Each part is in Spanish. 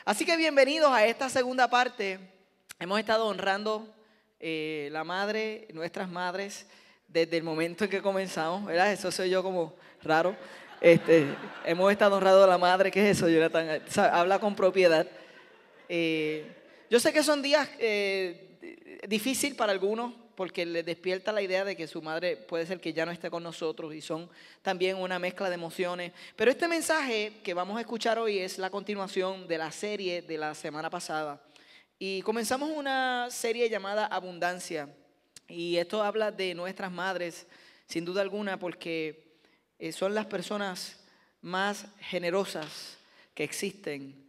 Así que bienvenidos a esta segunda parte. Hemos estado honrando la madre, nuestras madres, desde el momento en que comenzamos, ¿verdad? Eso soy yo como raro. Hemos estado honrando a la madre. ¿Qué es eso, Jonathan? Habla con propiedad. Yo sé que son días difíciles para algunos, porque les despierta la idea de que su madre puede ser que ya no esté con nosotros y son también una mezcla de emociones. Pero este mensaje que vamos a escuchar hoy es la continuación de la serie de la semana pasada. Y comenzamos una serie llamada Abundancia. Y esto habla de nuestras madres, sin duda alguna, porque son las personas más generosas que existen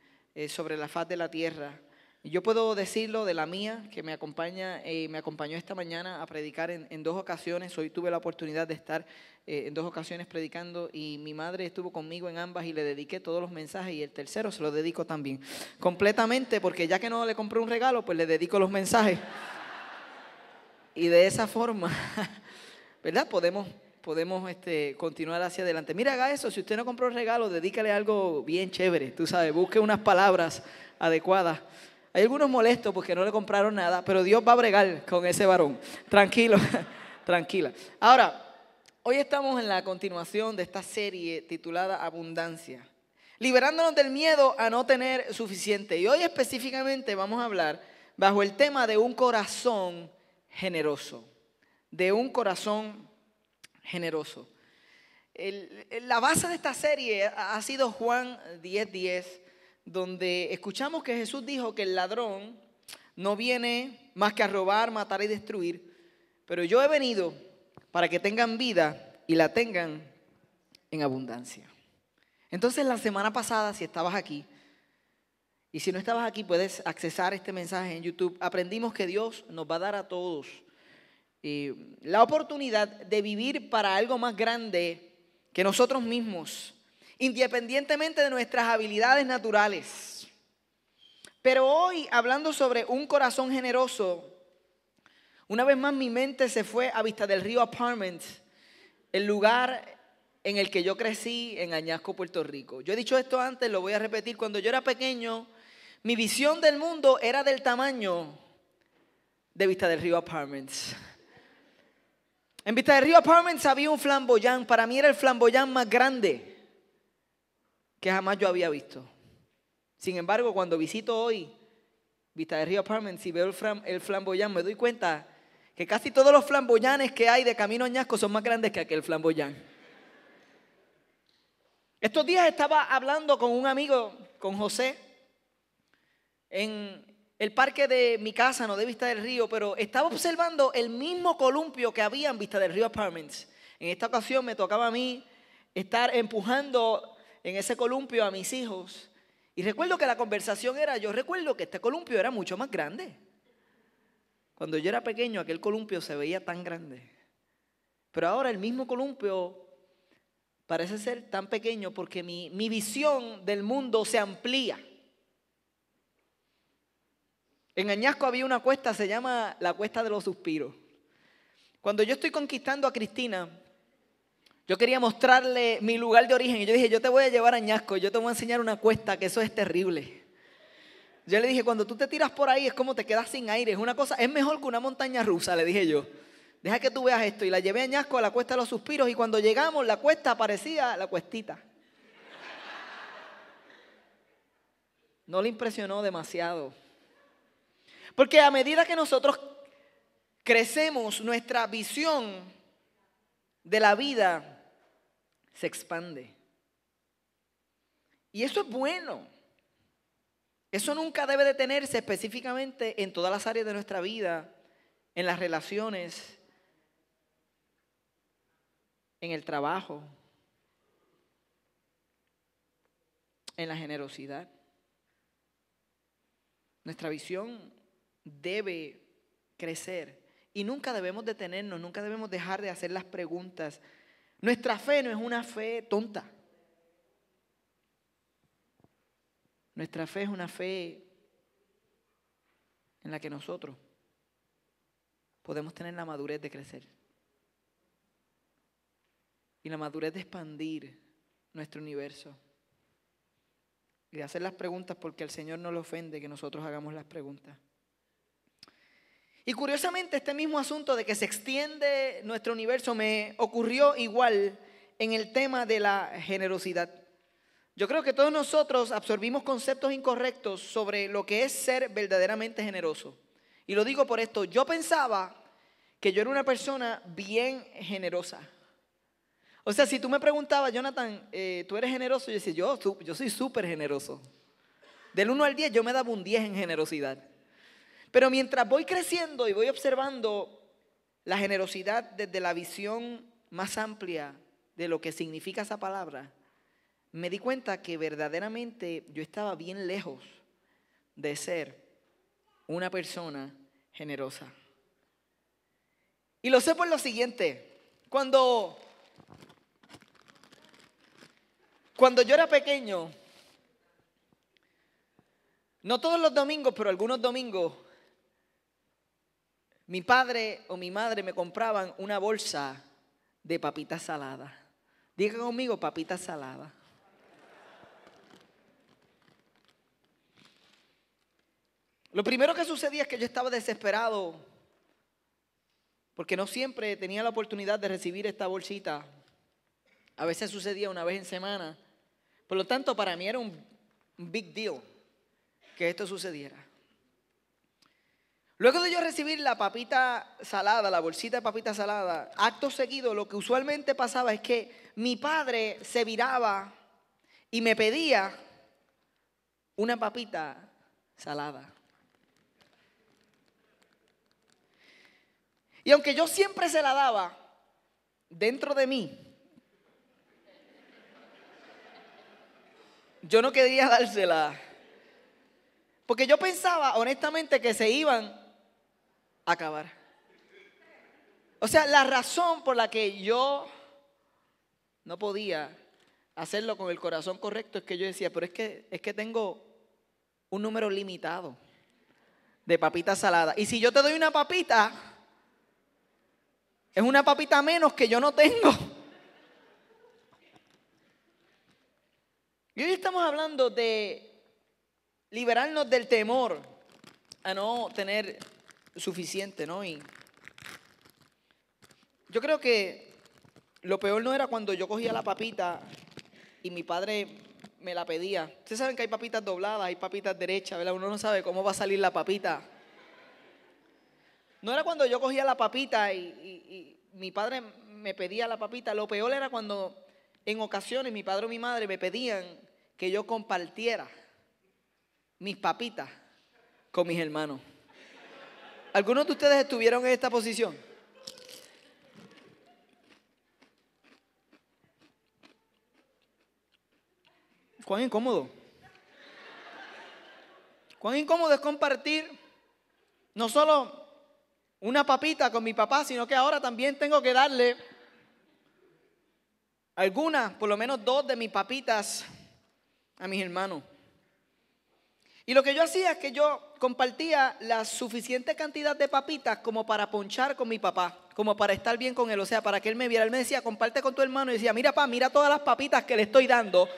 sobre la faz de la tierra. Y yo puedo decirlo de la mía, que me acompañó esta mañana a predicar en dos ocasiones. Hoy tuve la oportunidad de estar en dos ocasiones predicando y mi madre estuvo conmigo en ambas y le dediqué todos los mensajes y el tercero se lo dedico también. Completamente, porque ya que no le compré un regalo, pues le dedico los mensajes. Y de esa forma, ¿verdad? Podemos continuar hacia adelante. Mira, haga eso. Si usted no compró un regalo, dedícale algo bien chévere. Tú sabes, busque unas palabras adecuadas. Hay algunos molestos porque no le compraron nada, pero Dios va a bregar con ese varón. Tranquilo, tranquila. Ahora, hoy estamos en la continuación de esta serie titulada Abundancia. Liberándonos del miedo a no tener suficiente. Y hoy específicamente vamos a hablar bajo el tema de un corazón generoso. De un corazón generoso. La base de esta serie ha sido Juan 10:10, donde escuchamos que Jesús dijo que el ladrón no viene más que a robar, matar y destruir, pero yo he venido para que tengan vida y la tengan en abundancia. Entonces la semana pasada, si estabas aquí, y si no estabas aquí puedes accesar este mensaje en YouTube, aprendimos que Dios nos va a dar a todos la oportunidad de vivir para algo más grande que nosotros mismos, independientemente de nuestras habilidades naturales. Pero hoy, hablando sobre un corazón generoso, una vez más mi mente se fue a Vista del Río Apartments, el lugar en el que yo crecí en Añasco, Puerto Rico. Yo he dicho esto antes, lo voy a repetir. Cuando yo era pequeño, mi visión del mundo era del tamaño de Vista del Río Apartments. En Vista del Río Apartments había un flamboyán. Para mí era el flamboyán más grande que jamás yo había visto. Sin embargo, cuando visito hoy Vista del Río Apartments y veo el flamboyán, me doy cuenta que casi todos los flamboyanes que hay de camino a Añasco son más grandes que aquel flamboyán. Estos días estaba hablando con un amigo, con José, en el parque de mi casa, no de Vista del Río, pero estaba observando el mismo columpio que había en Vista del Río Apartments. En esta ocasión me tocaba a mí estar empujando en ese columpio a mis hijos. Y recuerdo que la conversación era, yo recuerdo que este columpio era mucho más grande. Cuando yo era pequeño, aquel columpio se veía tan grande. Pero ahora el mismo columpio parece ser tan pequeño porque mi visión del mundo se amplía. En Añasco había una cuesta, se llama la Cuesta de los Suspiros. Cuando yo estoy conquistando a Cristina, yo quería mostrarle mi lugar de origen. Y yo dije, yo te voy a llevar a Añasco, yo te voy a enseñar una cuesta que eso es terrible. Yo le dije, cuando tú te tiras por ahí es como te quedas sin aire. Es una cosa, es mejor que una montaña rusa, le dije yo. Deja que tú veas esto. Y la llevé a Añasco a la Cuesta de los Suspiros. Y cuando llegamos, la cuesta parecía la cuestita. No le impresionó demasiado. Porque a medida que nosotros crecemos, nuestra visión de la vida se expande. Y eso es bueno. Eso nunca debe detenerse específicamente en todas las áreas de nuestra vida, en las relaciones, en el trabajo, en la generosidad. Nuestra visión debe crecer y nunca debemos detenernos, nunca debemos dejar de hacer las preguntas. Nuestra fe no es una fe tonta. Nuestra fe es una fe en la que nosotros podemos tener la madurez de crecer y la madurez de expandir nuestro universo y de hacer las preguntas porque al Señor no le ofende que nosotros hagamos las preguntas. Y curiosamente este mismo asunto de que se extiende nuestro universo me ocurrió igual en el tema de la generosidad. Yo creo que todos nosotros absorbimos conceptos incorrectos sobre lo que es ser verdaderamente generoso. Y lo digo por esto, yo pensaba que yo era una persona bien generosa. O sea, si tú me preguntabas, Jonathan, ¿tú eres generoso? Yo decía, yo soy súper generoso. Del 1 al 10 yo me daba un 10 en generosidad. Pero mientras voy creciendo y voy observando la generosidad desde la visión más amplia de lo que significa esa palabra, me di cuenta que verdaderamente yo estaba bien lejos de ser una persona generosa. Y lo sé por lo siguiente, cuando yo era pequeño, no todos los domingos, pero algunos domingos, mi padre o mi madre me compraban una bolsa de papitas saladas. Diga conmigo, papitas saladas. Lo primero que sucedía es que yo estaba desesperado porque no siempre tenía la oportunidad de recibir esta bolsita. A veces sucedía una vez en semana. Por lo tanto, para mí era un big deal que esto sucediera. Luego de yo recibir la papita salada, la bolsita de papita salada, acto seguido lo que usualmente pasaba es que mi padre se viraba y me pedía una papita salada. Y aunque yo siempre se la daba, dentro de mí, yo no quería dársela. Porque yo pensaba honestamente que se iban a acabar. O sea, la razón por la que yo no podía hacerlo con el corazón correcto es que yo decía, pero es que tengo un número limitado de papitas saladas. Y si yo te doy una papita, es una papita menos que yo no tengo. Y hoy estamos hablando de liberarnos del temor a no tener suficiente, ¿no? Y yo creo que lo peor no era cuando yo cogía la papita y mi padre me la pedía. Ustedes saben que hay papitas dobladas, hay papitas derechas, ¿verdad? Uno no sabe cómo va a salir la papita. No era cuando yo cogía la papita y mi padre me pedía la papita. Lo peor era cuando en ocasiones mi padre o mi madre me pedían que yo compartiera mis papitas con mis hermanos. ¿Algunos de ustedes estuvieron en esta posición? ¿Cuán incómodo? ¿Cuán incómodo es compartir no solo una papita con mi papá, sino que ahora también tengo que darle algunas, por lo menos 2 de mis papitas a mis hermanos? Y lo que yo hacía es que yo compartía la suficiente cantidad de papitas como para ponchar con mi papá, como para estar bien con él, o sea, para que él me viera. Él me decía, comparte con tu hermano, y decía, mira papá, mira todas las papitas que le estoy dando.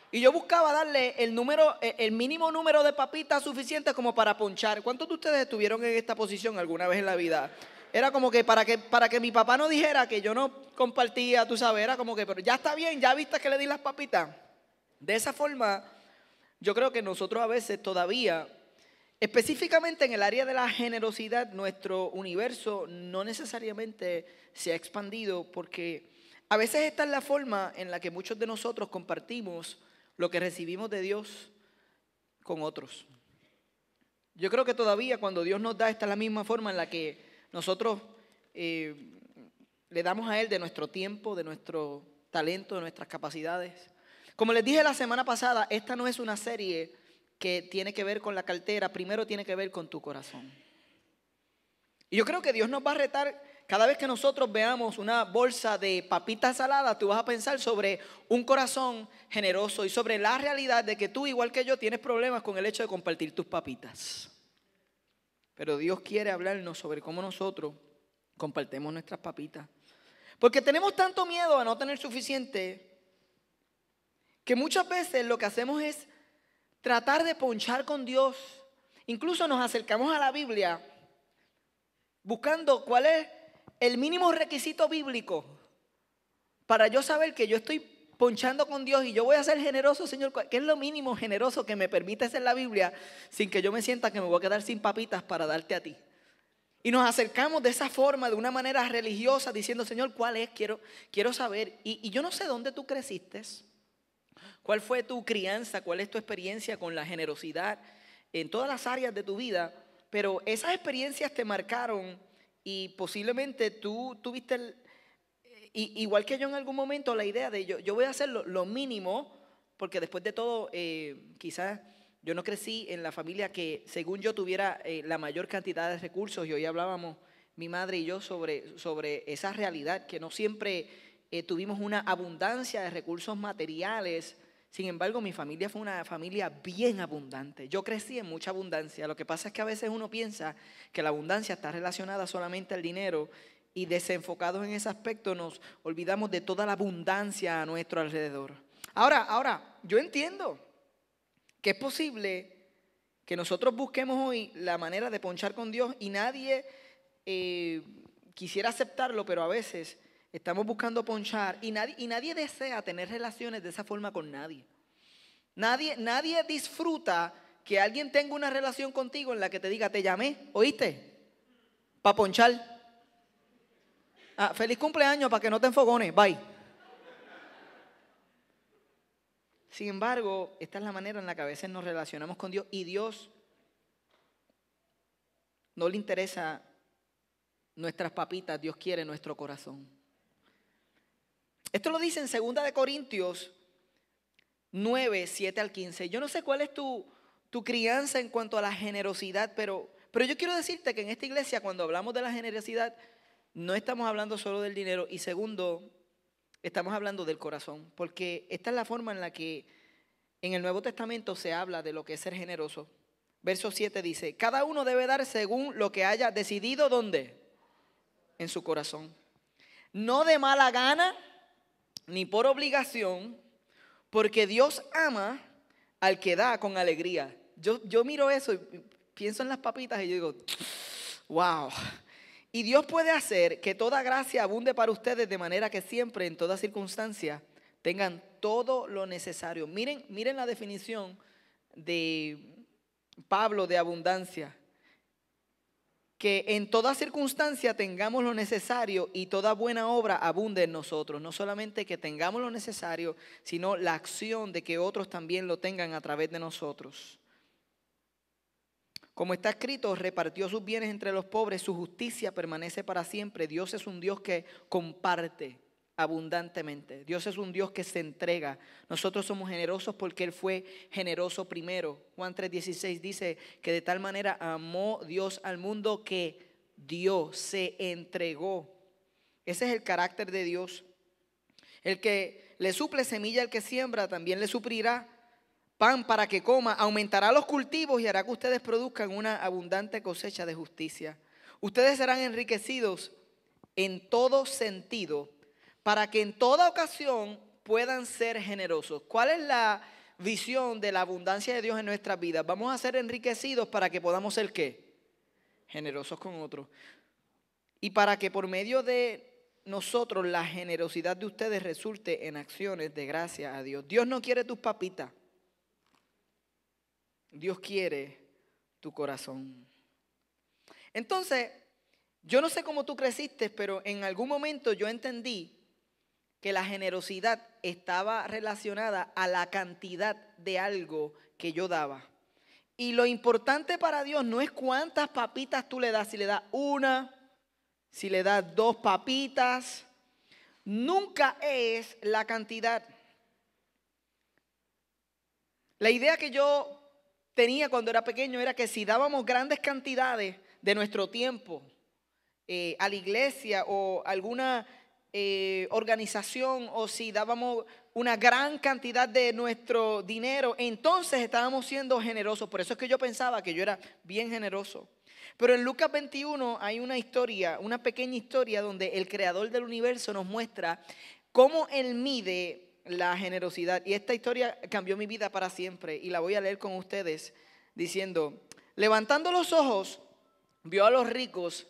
Y yo buscaba darle el mínimo número de papitas suficientes como para ponchar. ¿Cuántos de ustedes estuvieron en esta posición alguna vez en la vida? Era como que para que mi papá no dijera que yo no compartía, tú sabes, era como que, pero ya está bien, ya viste que le di las papitas. De esa forma, yo creo que nosotros a veces todavía, específicamente en el área de la generosidad, nuestro universo no necesariamente se ha expandido, porque a veces esta es la forma en la que muchos de nosotros compartimos lo que recibimos de Dios con otros. Yo creo que todavía cuando Dios nos da, esta es la misma forma en la que nosotros le damos a Él de nuestro tiempo, de nuestro talento, de nuestras capacidades. Como les dije la semana pasada, esta no es una serie que tiene que ver con la cartera, primero tiene que ver con tu corazón. Y yo creo que Dios nos va a retar. Cada vez que nosotros veamos una bolsa de papitas saladas, tú vas a pensar sobre un corazón generoso y sobre la realidad de que tú, igual que yo, tienes problemas con el hecho de compartir tus papitas. Pero Dios quiere hablarnos sobre cómo nosotros compartimos nuestras papitas. Porque tenemos tanto miedo a no tener suficiente que muchas veces lo que hacemos es tratar de ponchar con Dios. Incluso nos acercamos a la Biblia buscando cuál es el mínimo requisito bíblico para yo saber que yo estoy ponchando con Dios y yo voy a ser generoso, Señor. ¿Qué es lo mínimo generoso que me permite hacer la Biblia sin que yo me sienta que me voy a quedar sin papitas para darte a ti? Y nos acercamos de esa forma, de una manera religiosa, diciendo, Señor, ¿cuál es? Quiero saber. Y yo no sé dónde tú creciste, cuál fue tu crianza, cuál es tu experiencia con la generosidad en todas las áreas de tu vida, pero esas experiencias te marcaron y posiblemente tú tuviste, igual que yo en algún momento, la idea de yo voy a hacer lo mínimo, porque después de todo, quizás yo no crecí en la familia que según yo tuviera la mayor cantidad de recursos, y hoy hablábamos mi madre y yo sobre esa realidad, que no siempre tuvimos una abundancia de recursos materiales. Sin embargo, mi familia fue una familia bien abundante. Yo crecí en mucha abundancia. Lo que pasa es que a veces uno piensa que la abundancia está relacionada solamente al dinero y desenfocados en ese aspecto nos olvidamos de toda la abundancia a nuestro alrededor. Ahora, yo entiendo que es posible que nosotros busquemos hoy la manera de ponchar con Dios y nadie quisiera aceptarlo, pero a veces estamos buscando ponchar y nadie desea tener relaciones de esa forma con nadie. Nadie disfruta que alguien tenga una relación contigo en la que te diga, te llamé, ¿oíste? Para ponchar. Feliz cumpleaños para que no te enfogones, bye. Sin embargo, esta es la manera en la que a veces nos relacionamos con Dios y Dios no le interesa nuestras papitas, Dios quiere nuestro corazón. Esto lo dice en 2 de Corintios 9, 7 al 15. Yo no sé cuál es tu crianza en cuanto a la generosidad, pero yo quiero decirte que en esta iglesia cuando hablamos de la generosidad no estamos hablando solo del dinero y segundo, estamos hablando del corazón, porque esta es la forma en la que en el Nuevo Testamento se habla de lo que es ser generoso. Verso 7 dice, cada uno debe dar según lo que haya decidido, ¿dónde? En su corazón. No de mala gana, ni por obligación, porque Dios ama al que da con alegría. Yo miro eso y pienso en las papitas y yo digo, wow. Y Dios puede hacer que toda gracia abunde para ustedes de manera que siempre, en toda circunstancia, tengan todo lo necesario. Miren la definición de Pablo de abundancia. Que en toda circunstancia tengamos lo necesario y toda buena obra abunde en nosotros. No solamente que tengamos lo necesario, sino la acción de que otros también lo tengan a través de nosotros. Como está escrito, repartió sus bienes entre los pobres, su justicia permanece para siempre. Dios es un Dios que comparte abundantemente. Dios es un Dios que se entrega. Nosotros somos generosos porque Él fue generoso primero. Juan 3:16 dice que de tal manera amó Dios al mundo que Dios se entregó. Ese es el carácter de Dios. El que le suple semilla al que siembra, también le suplirá pan para que coma, aumentará los cultivos y hará que ustedes produzcan una abundante cosecha de justicia. Ustedes serán enriquecidos en todo sentido, para que en toda ocasión puedan ser generosos. ¿Cuál es la visión de la abundancia de Dios en nuestras vidas? Vamos a ser enriquecidos para que podamos ser ¿qué? Generosos con otros. Y para que por medio de nosotros la generosidad de ustedes resulte en acciones de gracia a Dios. Dios no quiere tus papitas. Dios quiere tu corazón. Entonces, yo no sé cómo tú creciste, pero en algún momento yo entendí que la generosidad estaba relacionada a la cantidad de algo que yo daba. Y lo importante para Dios no es cuántas papitas tú le das, si le das una, si le das 2 papitas, nunca es la cantidad. La idea que yo tenía cuando era pequeño era que si dábamos grandes cantidades de nuestro tiempo a la iglesia o alguna organización o si dábamos una gran cantidad de nuestro dinero, entonces estábamos siendo generosos. Por eso es que yo pensaba que yo era bien generoso. Pero en Lucas 21 hay una historia, una pequeña historia donde el creador del universo nos muestra cómo Él mide la generosidad. Y esta historia cambió mi vida para siempre y la voy a leer con ustedes diciendo: levantando los ojos, vio a los ricos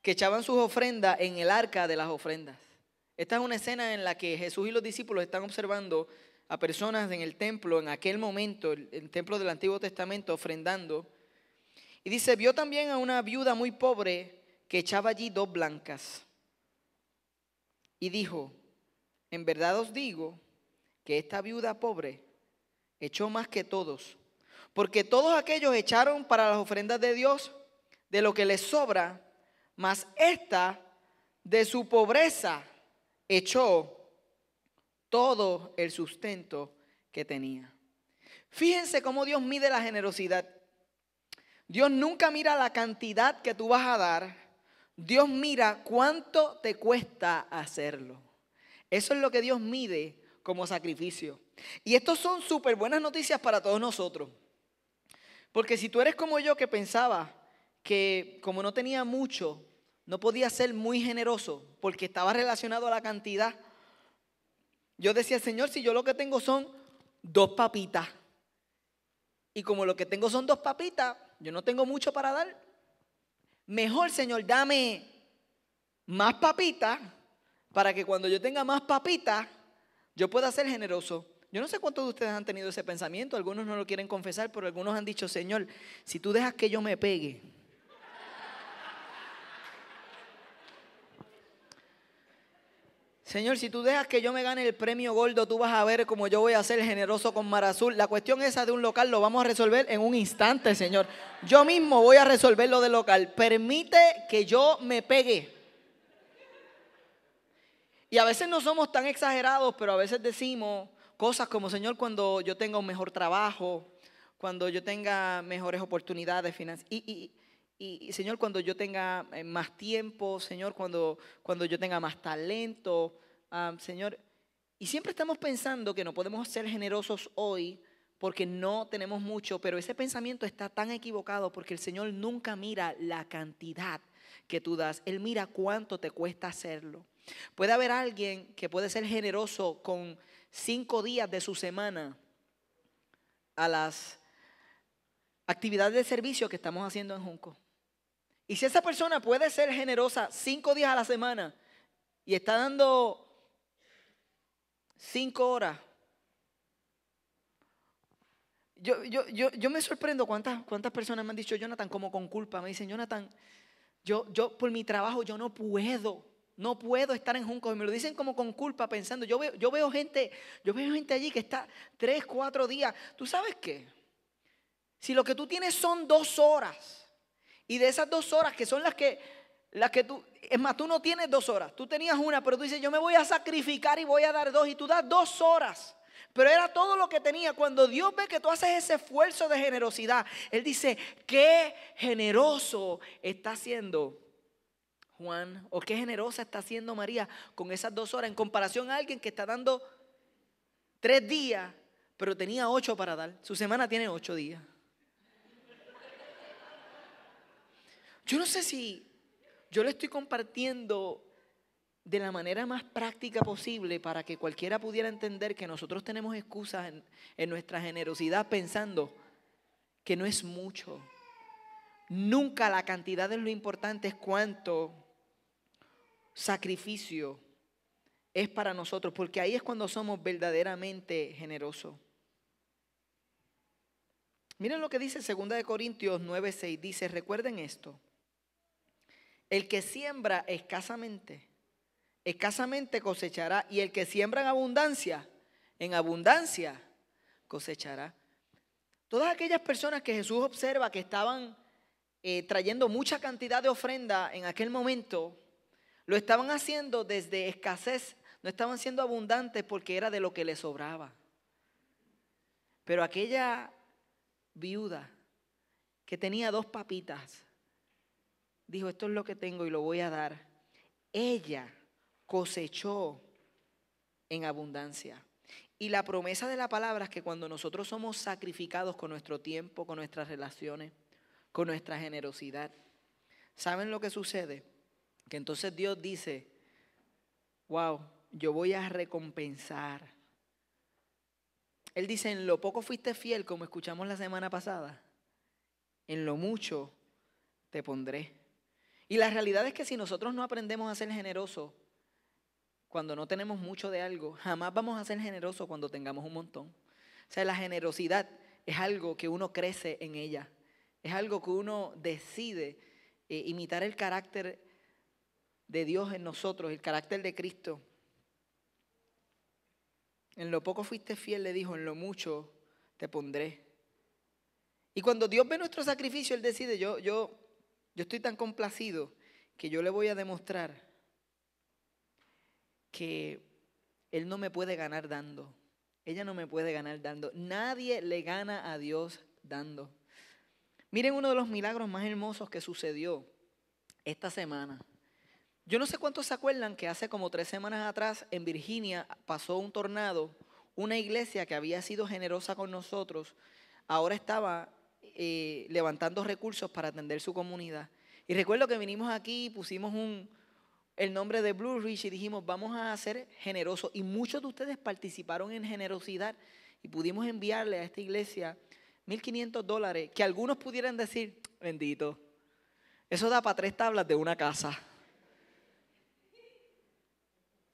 que echaban sus ofrendas en el arca de las ofrendas. Esta es una escena en la que Jesús y los discípulos están observando a personas en el templo, en aquel momento, el templo del Antiguo Testamento, ofrendando. Y dice: vio también a una viuda muy pobre que echaba allí 2 blancas. Y dijo: en verdad os digo que esta viuda pobre echó más que todos, porque todos aquellos echaron para las ofrendas de Dios de lo que les sobra, mas esta de su pobreza echó todo el sustento que tenía. Fíjense cómo Dios mide la generosidad. Dios nunca mira la cantidad que tú vas a dar. Dios mira cuánto te cuesta hacerlo. Eso es lo que Dios mide como sacrificio. Y estos son súper buenas noticias para todos nosotros. Porque si tú eres como yo, que pensaba que como no tenía mucho, no podía ser muy generoso porque estaba relacionado a la cantidad. Yo decía: Señor, si yo lo que tengo son 2 papitas, y como lo que tengo son 2 papitas, yo no tengo mucho para dar. Mejor, Señor, dame más papitas para que cuando yo tenga más papitas, yo pueda ser generoso. Yo no sé cuántos de ustedes han tenido ese pensamiento. Algunos no lo quieren confesar, pero algunos han dicho: Señor, si tú dejas que yo me pegue, Señor, si tú dejas que yo me gane el premio gordo, tú vas a ver cómo yo voy a ser generoso con Mar Azul. La cuestión esa de un local lo vamos a resolver en un instante, Señor. Yo mismo voy a resolver lo del local. Permite que yo me pegue. Y a veces no somos tan exagerados, pero a veces decimos cosas como: Señor, cuando yo tenga un mejor trabajo, cuando yo tenga mejores oportunidades financieras. Y Señor, cuando yo tenga más tiempo, Señor, cuando yo tenga más talento, Señor. Y siempre estamos pensando que no podemos ser generosos hoy porque no tenemos mucho, pero ese pensamiento está tan equivocado, porque el Señor nunca mira la cantidad que tú das. Él mira cuánto te cuesta hacerlo. Puede haber alguien que puede ser generoso con 5 días de su semana a las actividades de servicio que estamos haciendo en Junco. Y si esa persona puede ser generosa 5 días a la semana y está dando 5 horas, yo me sorprendo cuántas personas me han dicho: Jonathan, como con culpa. Me dicen: Jonathan, yo por mi trabajo yo no puedo estar en Junco. Y me lo dicen como con culpa, pensando. Yo veo gente allí que está 3, 4 días. ¿Tú sabes qué? Si lo que tú tienes son 2 horas, y de esas 2 horas que son las que tú, es más, tú no tienes 2 horas, tú tenías una, pero tú dices: yo me voy a sacrificar y voy a dar 2, y tú das 2 horas, pero era todo lo que tenía. Cuando Dios ve que tú haces ese esfuerzo de generosidad, Él dice: qué generoso está siendo Juan, o qué generosa está siendo María con esas 2 horas, en comparación a alguien que está dando 3 días, pero tenía 8 para dar. Su semana tiene 8 días. Yo no sé si yo le estoy compartiendo de la manera más práctica posible para que cualquiera pudiera entender que nosotros tenemos excusas en nuestra generosidad, pensando que no es mucho. Nunca la cantidad es lo importante, es cuánto sacrificio es para nosotros, porque ahí es cuando somos verdaderamente generosos. Miren lo que dice 2 Corintios 9:6. Dice: recuerden esto. El que siembra escasamente cosechará, y el que siembra en abundancia cosechará. Todas aquellas personas que Jesús observa que estaban trayendo mucha cantidad de ofrenda en aquel momento, lo estaban haciendo desde escasez, no estaban siendo abundantes porque era de lo que les sobraba. Pero aquella viuda que tenía 2 papitas, dijo: esto es lo que tengo y lo voy a dar. Ella cosechó en abundancia. Y la promesa de la palabra es que cuando nosotros somos sacrificados con nuestro tiempo, con nuestras relaciones, con nuestra generosidad, ¿saben lo que sucede? Que entonces Dios dice: wow, yo voy a recompensar Él dice, en lo poco fuiste fiel, como escuchamos la semana pasada, en lo mucho te pondré. Y la realidad es que si nosotros no aprendemos a ser generosos cuando no tenemos mucho de algo, jamás vamos a ser generosos cuando tengamos un montón. O sea, la generosidad es algo que uno crece en ella. Es algo que uno decide imitar el carácter de Dios en nosotros, el carácter de Cristo. En lo poco fuiste fiel, le dijo, en lo mucho te pondré. Y cuando Dios ve nuestro sacrificio, Él decide, yo estoy tan complacido que yo le voy a demostrar que Él no me puede ganar dando. Ella no me puede ganar dando. Nadie le gana a Dios dando. Miren uno de los milagros más hermosos que sucedió esta semana. Yo no sé cuántos se acuerdan que hace como 3 semanas atrás en Virginia pasó un tornado. Una iglesia que había sido generosa con nosotros ahora estaba levantando recursos para atender su comunidad. Y recuerdo que vinimos aquí y pusimos el nombre de Blue Ridge y dijimos, vamos a ser generosos. Y muchos de ustedes participaron en generosidad y pudimos enviarle a esta iglesia $1,500, que algunos pudieran decir, bendito, eso da para 3 tablas de una casa.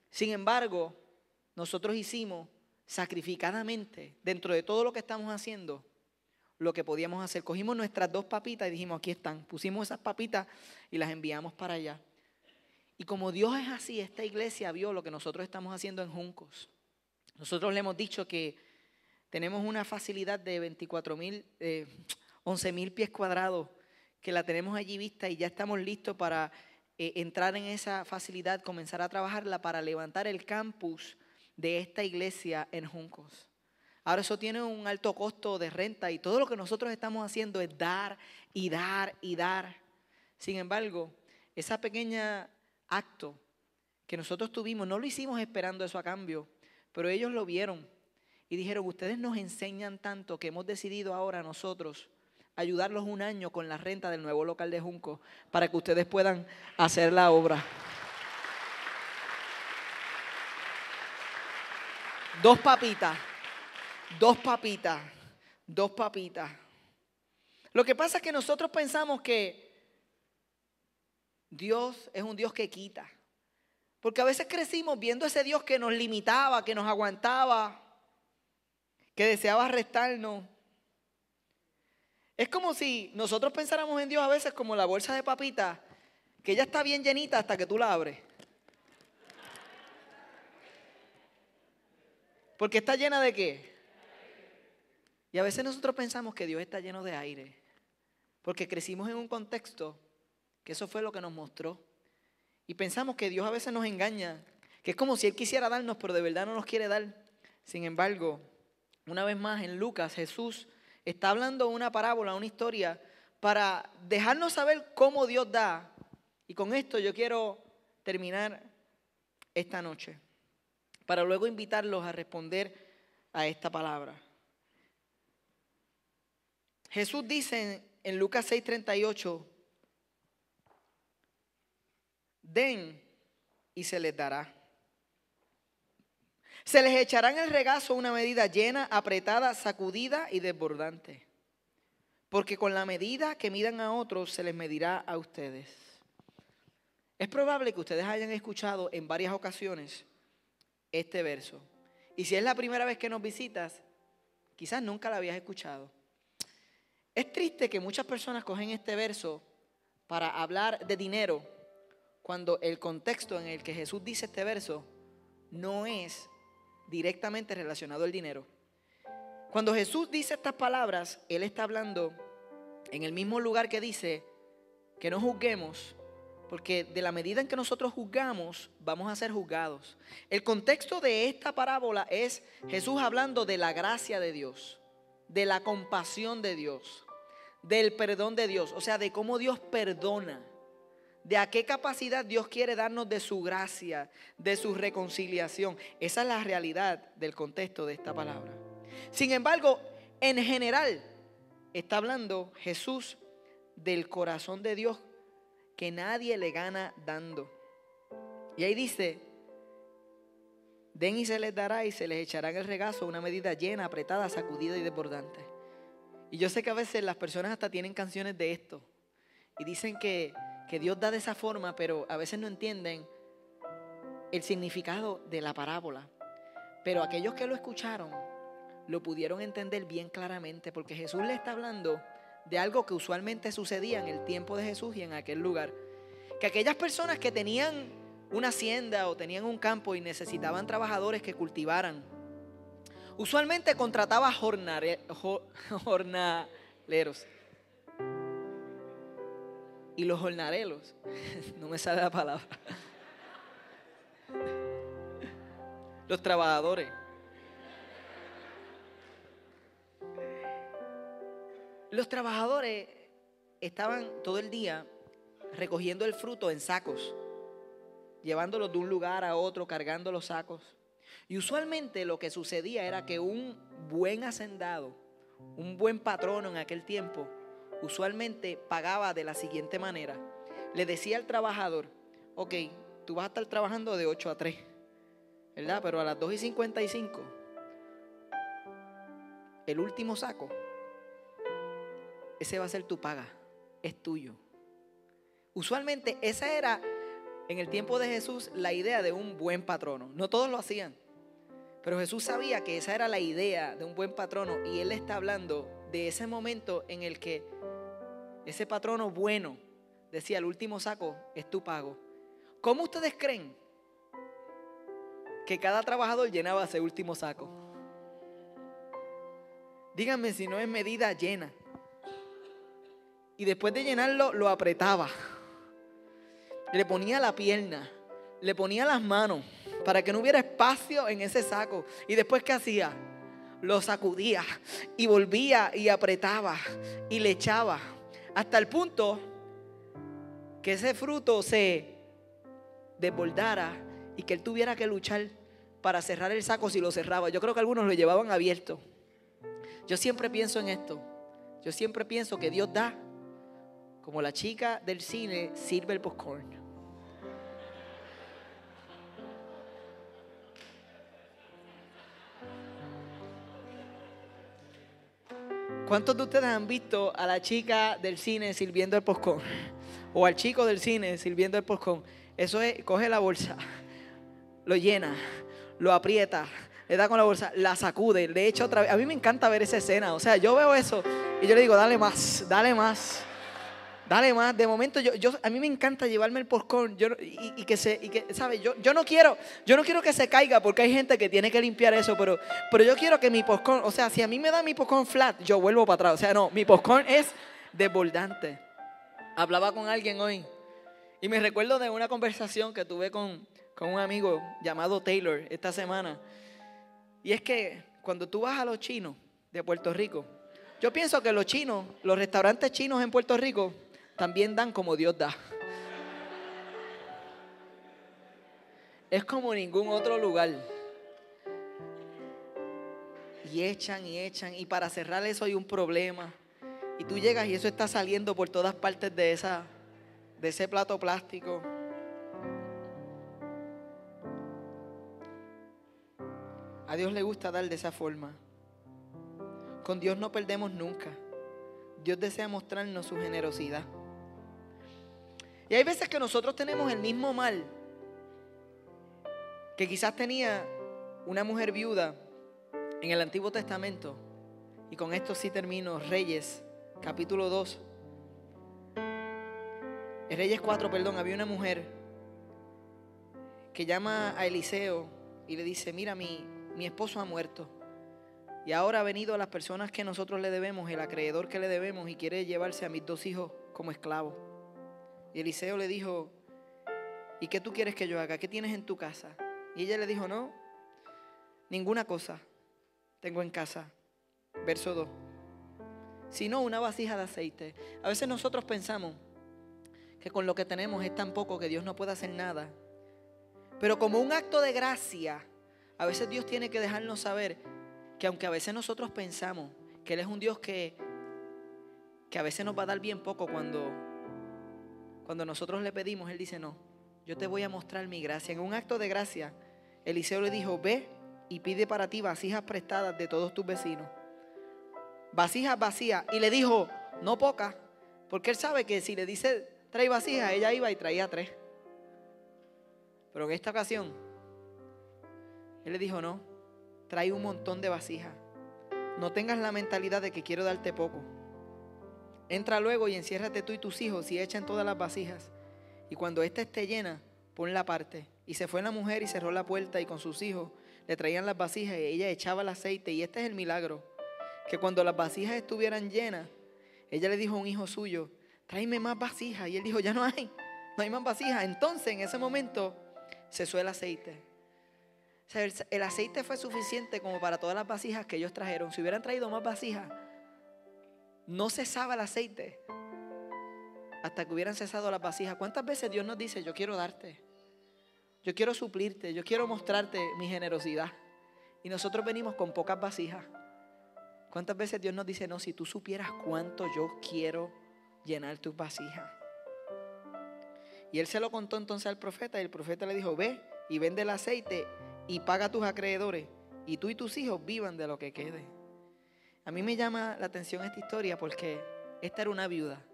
Sin embargo, nosotros hicimos sacrificadamente, dentro de todo lo que estamos haciendo, lo que podíamos hacer. Cogimos nuestras 2 papitas y dijimos, aquí están. Pusimos esas papitas y las enviamos para allá. Y como Dios es así, esta iglesia vio lo que nosotros estamos haciendo en Juncos. Nosotros le hemos dicho que tenemos una facilidad de 11,000 pies cuadrados, que la tenemos allí vista y ya estamos listos para entrar en esa facilidad, comenzar a trabajarla para levantar el campus de esta iglesia en Juncos. Ahora eso tiene un alto costo de renta y todo lo que nosotros estamos haciendo es dar y dar y dar. Sin embargo, esa pequeña acto que nosotros tuvimos, no lo hicimos esperando eso a cambio, pero ellos lo vieron y dijeron, ustedes nos enseñan tanto que hemos decidido ahora nosotros ayudarlos 1 año con la renta del nuevo local de Juncos para que ustedes puedan hacer la obra. 2 papitas, 2 papitas, 2 papitas. Lo que pasa es que nosotros pensamos que Dios es un Dios que quita. Porque a veces crecimos viendo ese Dios que nos limitaba, que nos aguantaba, que deseaba restarnos. Es como si nosotros pensáramos en Dios a veces como la bolsa de papitas, que ella está bien llenita hasta que tú la abres. Porque está llena de ¿qué? Y a veces nosotros pensamos que Dios está lleno de aire. Porque crecimos en un contexto que eso fue lo que nos mostró. Y pensamos que Dios a veces nos engaña, que es como si Él quisiera darnos, pero de verdad no nos quiere dar. Sin embargo, una vez más en Lucas, Jesús está hablando una parábola, una historia, para dejarnos saber cómo Dios da. Y con esto yo quiero terminar esta noche, para luego invitarlos a responder a esta palabra. Jesús dice en Lucas 6:38, den y se les dará. Se les echará en el regazo una medida llena, apretada, sacudida y desbordante. Porque con la medida que midan a otros, se les medirá a ustedes. Es probable que ustedes hayan escuchado en varias ocasiones este verso. Y si es la primera vez que nos visitas, quizás nunca la habías escuchado. Es triste que muchas personas cogen este verso para hablar de dinero, cuando el contexto en el que Jesús dice este verso no es directamente relacionado al dinero. Cuando Jesús dice estas palabras, Él está hablando en el mismo lugar que dice que no juzguemos, porque de la medida en que nosotros juzgamos, vamos a ser juzgados. El contexto de esta parábola es Jesús hablando de la gracia de Dios, de la compasión de Dios, del perdón de Dios, o sea, de cómo Dios perdona, de a qué capacidad Dios quiere darnos de su gracia, de su reconciliación. Esa es la realidad del contexto de esta palabra. Sin embargo, en general, está hablando Jesús del corazón de Dios que nadie le gana dando. Y ahí dice Den y se les dará y se les echará en el regazo una medida llena, apretada, sacudida y desbordante. Y yo sé que a veces las personas hasta tienen canciones de esto y dicen que Dios da de esa forma, pero a veces no entienden el significado de la parábola. Pero aquellos que lo escucharon lo pudieron entender bien claramente, porque Jesús le está hablando de algo que usualmente sucedía en el tiempo de Jesús y en aquel lugar. Que aquellas personas que tenían una hacienda o tenían un campo y necesitaban trabajadores que cultivaran, usualmente contrataba jornaleros. Y los jornaleros, no me sale la palabra, los trabajadores, estaban todo el día recogiendo el fruto en sacos, llevándolos de un lugar a otro, cargando los sacos. Y usualmente lo que sucedía era que un buen hacendado, un buen patrono en aquel tiempo, usualmente pagaba de la siguiente manera. Le decía al trabajador: ok, tú vas a estar trabajando de 8 a 3, ¿verdad? Pero a las 2:55, el último saco, ese va a ser tu paga, es tuyo. Usualmente esa era, en el tiempo de Jesús, la idea de un buen patrono. No todos lo hacían, pero Jesús sabía que esa era la idea de un buen patrono, y Él está hablando de ese momento en el que ese patrono bueno decía: el último saco es tu pago. ¿Cómo ustedes creen que cada trabajador llenaba ese último saco? Díganme si no es medida llena. Y después de llenarlo, lo apretaba, le ponía la pierna, le ponía las manos para que no hubiera espacio en ese saco. Y después, ¿qué hacía? Lo sacudía y volvía y apretaba y le echaba, hasta el punto que ese fruto se desbordara y que él tuviera que luchar para cerrar el saco si lo cerraba. Yo creo que algunos lo llevaban abierto. Yo siempre pienso en esto. Yo siempre pienso que Dios da como la chica del cine sirve el popcorn. ¿Cuántos de ustedes han visto a la chica del cine sirviendo el popcorn? O al chico del cine sirviendo el popcorn. Eso es: coge la bolsa, lo llena, lo aprieta, le da con la bolsa, la sacude, le echa otra vez. A mí me encanta ver esa escena. O sea, yo veo eso y yo le digo: dale más, dale más, dale más. De momento a mí me encanta llevarme el popcorn ¿sabes? Yo no quiero que se caiga, porque hay gente que tiene que limpiar eso, pero yo quiero que mi popcorn, o sea, si a mí me da mi popcorn flat, yo vuelvo para atrás. O sea, no, mi popcorn es desbordante. Hablaba con alguien hoy y me recuerdo de una conversación que tuve con un amigo llamado Taylor esta semana. Y es que cuando tú vas a los chinos de Puerto Rico, yo pienso que los restaurantes chinos en Puerto Rico también dan como Dios da. Es como ningún otro lugar. Y echan, y para cerrar eso hay un problema. Y tú llegas y eso está saliendo por todas partes de ese plato plástico. A Dios le gusta dar de esa forma. Con Dios no perdemos nunca. Dios desea mostrarnos su generosidad. Y hay veces que nosotros tenemos el mismo mal que quizás tenía una mujer viuda en el Antiguo Testamento. Y con esto sí termino. Reyes, capítulo 2. En Reyes 4, había una mujer que llama a Eliseo y le dice: mira, mi esposo ha muerto. Y ahora ha venido a las personas que nosotros le debemos, el acreedor que le debemos, y quiere llevarse a mis 2 hijos como esclavos. Y Eliseo le dijo: ¿y qué tú quieres que yo haga? ¿Qué tienes en tu casa? Y ella le dijo: no, ninguna cosa tengo en casa. Verso 2. Sino una vasija de aceite. A veces nosotros pensamos que con lo que tenemos es tan poco que Dios no puede hacer nada. Pero como un acto de gracia, a veces Dios tiene que dejarnos saber que aunque a veces nosotros pensamos que Él es un Dios que a veces nos va a dar bien poco, cuando nosotros le pedimos, Él dice: no, yo te voy a mostrar mi gracia. En un acto de gracia, Eliseo le dijo, ve y pide para ti vasijas prestadas de todos tus vecinos. Vasijas vacías. Y le dijo, no pocas, porque él sabe que si le dice trae vasijas, ella iba y traía 3. Pero en esta ocasión, él le dijo, no, trae un montón de vasijas. No tengas la mentalidad de que quiero darte poco. Entra luego y enciérrate tú y tus hijos y echen todas las vasijas. Y cuando ésta esté llena, ponla aparte. Y se fue la mujer y cerró la puerta y con sus hijos le traían las vasijas y ella echaba el aceite. Y este es el milagro, que cuando las vasijas estuvieran llenas, ella le dijo a un hijo suyo, tráeme más vasijas. Y él dijo, ya no hay más vasijas. Entonces en ese momento cesó el aceite. O sea, el aceite fue suficiente como para todas las vasijas que ellos trajeron. Si hubieran traído más vasijas, no cesaba el aceite hasta que hubieran cesado las vasijas. ¿Cuántas veces Dios nos dice, yo quiero darte, yo quiero suplirte, yo quiero mostrarte mi generosidad? Y nosotros venimos con pocas vasijas. ¿Cuántas veces Dios nos dice, no, si tú supieras cuánto yo quiero llenar tus vasijas? Y él se lo contó entonces al profeta y el profeta le dijo, ve y vende el aceite y paga a tus acreedores y tú y tus hijos vivan de lo que quede. A mí me llama la atención esta historia porque esta era una viuda.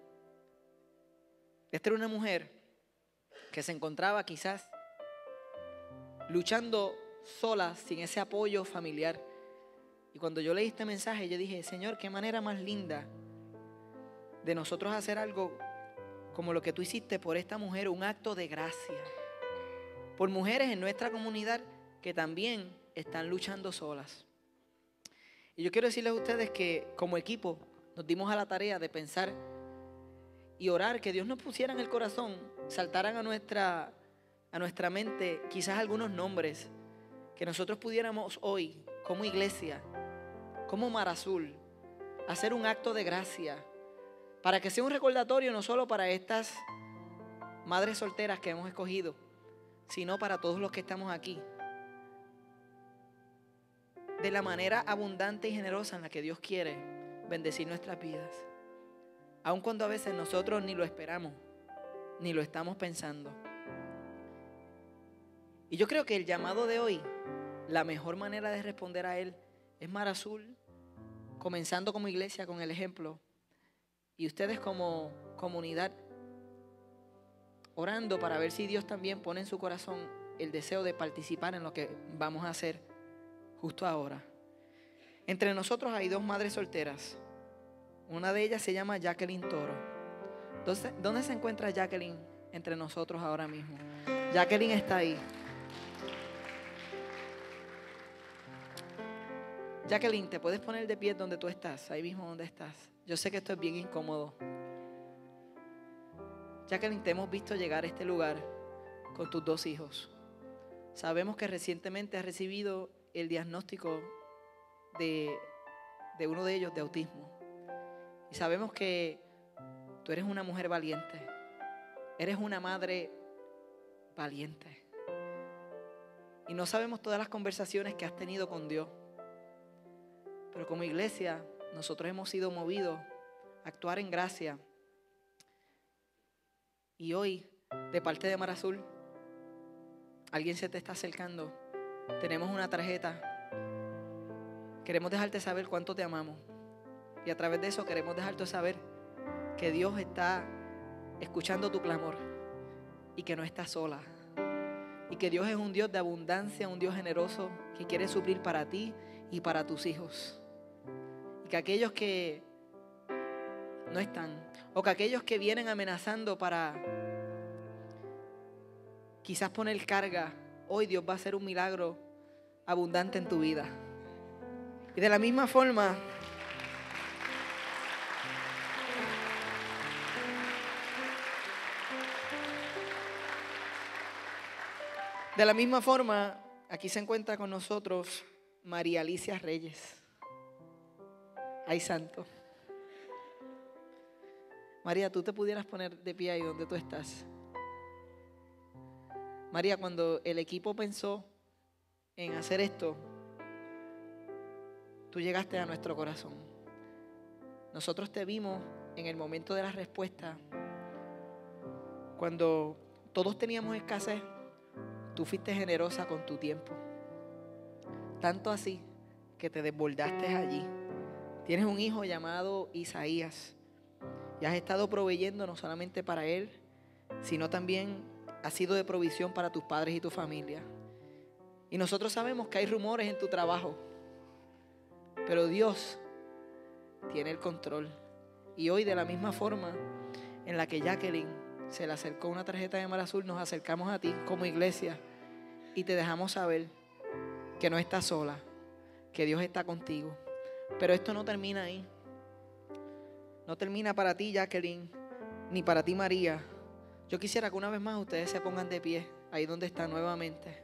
Esta era una mujer que se encontraba quizás luchando sola, sin ese apoyo familiar. Y cuando yo leí este mensaje, yo dije, Señor, qué manera más linda de nosotros hacer algo como lo que tú hiciste por esta mujer, un acto de gracia. Por mujeres en nuestra comunidad que también están luchando solas. Y yo quiero decirles a ustedes que como equipo nos dimos a la tarea de pensar y orar que Dios nos pusiera en el corazón, saltaran a nuestra mente quizás algunos nombres que nosotros pudiéramos hoy como iglesia, como Mar Azul, hacer un acto de gracia para que sea un recordatorio no solo para estas madres solteras que hemos escogido, sino para todos los que estamos aquí, de la manera abundante y generosa en la que Dios quiere bendecir nuestras vidas, aun cuando a veces nosotros ni lo esperamos, ni lo estamos pensando. Y yo creo que el llamado de hoy, la mejor manera de responder a él es Mar Azul, comenzando como iglesia con el ejemplo, y ustedes como comunidad orando para ver si Dios también pone en su corazón el deseo de participar en lo que vamos a hacer justo ahora. Entre nosotros hay 2 madres solteras. Una de ellas se llama Jacqueline Toro. Entonces, ¿dónde se encuentra Jacqueline entre nosotros ahora mismo? Jacqueline está ahí. Jacqueline, ¿te puedes poner de pie donde tú estás? Ahí mismo donde estás. Yo sé que esto es bien incómodo. Jacqueline, te hemos visto llegar a este lugar con tus 2 hijos. Sabemos que recientemente has recibido el diagnóstico de uno de ellos de autismo. Y sabemos que tú eres una mujer valiente. Eres una madre valiente. Y no sabemos todas las conversaciones que has tenido con Dios. Pero como iglesia, nosotros hemos sido movidos a actuar en gracia. Y hoy, de parte de Mar Azul, alguien se te está acercando. Tenemos una tarjeta. Queremos dejarte saber cuánto te amamos. Y a través de eso queremos dejarte saber que Dios está escuchando tu clamor y que no estás sola. Y que Dios es un Dios de abundancia, un Dios generoso que quiere suplir para ti y para tus hijos. Y que aquellos que no están, o que aquellos que vienen amenazando para quizás poner carga, hoy Dios va a hacer un milagro abundante en tu vida. Y de la misma forma, aquí se encuentra con nosotros María Alicia Reyes. Ay, santo. María, tú te pudieras poner de pie ahí donde tú estás. María, cuando el equipo pensó en hacer esto, tú llegaste a nuestro corazón. Nosotros te vimos en el momento de la respuesta, cuando todos teníamos escasez, tú fuiste generosa con tu tiempo. Tanto así que te desbordaste allí. Tienes un hijo llamado Isaías y has estado proveyendo no solamente para él, sino también has sido de provisión para tus padres y tu familia. Y nosotros sabemos que hay rumores en tu trabajo, pero Dios tiene el control. Y hoy, de la misma forma en la que Jacqueline se le acercó una tarjeta de Mar Azul, nos acercamos a ti como iglesia y te dejamos saber que no estás sola, que Dios está contigo. Pero esto no termina ahí. No termina para ti, Jacqueline, ni para ti, María. Yo quisiera que una vez más ustedes se pongan de pie, ahí donde están nuevamente.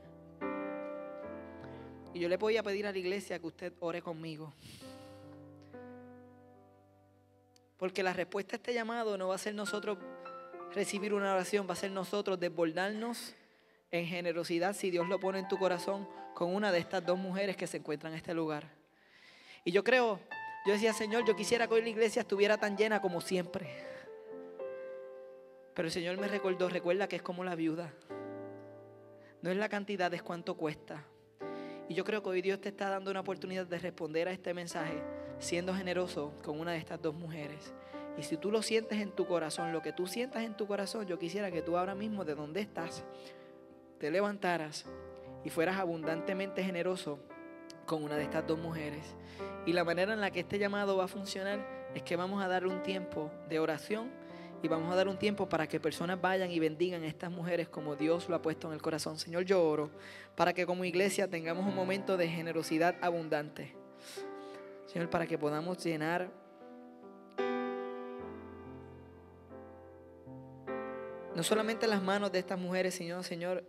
Y yo le voy a pedir a la iglesia que usted ore conmigo. Porque la respuesta a este llamado no va a ser nosotros recibir una oración, va a ser nosotros desbordarnos en generosidad, si Dios lo pone en tu corazón, con una de estas dos mujeres que se encuentran en este lugar. Y yo decía, Señor, yo quisiera que hoy la iglesia estuviera tan llena como siempre. Pero el Señor me recuerda que es como la viuda. No es la cantidad, es cuánto cuesta. Y yo creo que hoy Dios te está dando una oportunidad de responder a este mensaje siendo generoso con una de estas dos mujeres. Y si tú lo sientes en tu corazón, lo que tú sientas en tu corazón, yo quisiera que tú ahora mismo, de donde estás, te levantaras y fueras abundantemente generoso con una de estas dos mujeres. Y la manera en la que este llamado va a funcionar es que vamos a dar un tiempo de oración y vamos a dar un tiempo para que personas vayan y bendigan a estas mujeres como Dios lo ha puesto en el corazón. Señor, yo oro para que como iglesia tengamos un momento de generosidad abundante. Señor, para que podamos llenar no solamente las manos de estas mujeres, sino, Señor,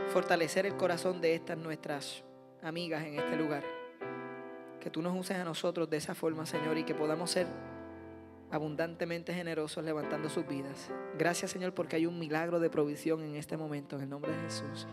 fortalecer el corazón de estas nuestras amigas en este lugar. Que tú nos uses a nosotros de esa forma, Señor, y que podamos ser abundantemente generosos levantando sus vidas. Gracias, Señor, porque hay un milagro de provisión en este momento, en el nombre de Jesús.